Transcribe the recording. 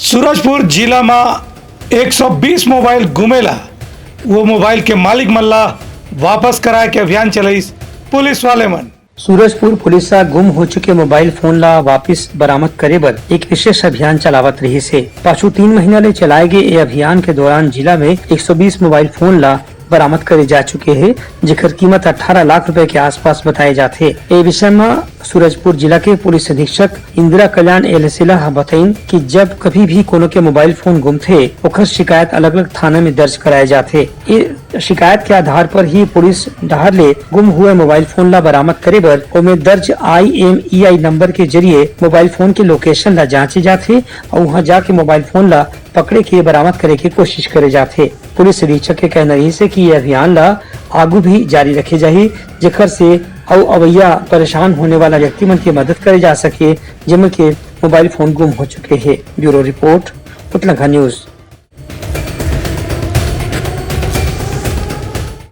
सूरजपुर जिला में 120 मोबाइल गुमेला वो मोबाइल के मालिक मल्ला वापस कराए के अभियान चलाइस पुलिस वाले मन। सूरजपुर पुलिस गुम हो चुके मोबाइल फोन ला वापिस बरामद करे बर एक विशेष अभियान चलावत रही से। पाछू 3 महीना ले चलाए गए ये अभियान के दौरान जिला में 120 मोबाइल फोन ला बरामद करे जा चुके हैं, जेकर कीमत 18 लाख रुपए के आसपास बताए जाते। ये विषय में सूरजपुर जिला के पुलिस अधीक्षक इंदिरा कल्याण एलसिला बताइन कि जब कभी भी कोनो के मोबाइल फोन गुम थे ओकर शिकायत अलग अलग थाना में दर्ज कराए जाते। ये शिकायत के आधार पर ही पुलिस डहर ले गुम हुए मोबाइल फोन ला बरामद करे बर ओमे दर्ज IMEI नंबर के जरिए मोबाइल फोन के लोकेशन ला जांचे जाते और वहाँ जाके मोबाइल फोन ला पकड़े के बरामद करे की कोशिश करे जाते। पुलिस अधीक्षक के कहना रही से कि ये अभियान ला आगू भी जारी रखे जाही, जेकर से अवैया परेशान होने वाला व्यक्ति मन की मदद करे जा सके जिनके मोबाइल फोन गुम हो चुके हैं। ब्यूरो रिपोर्ट, उतलंघा न्यूज।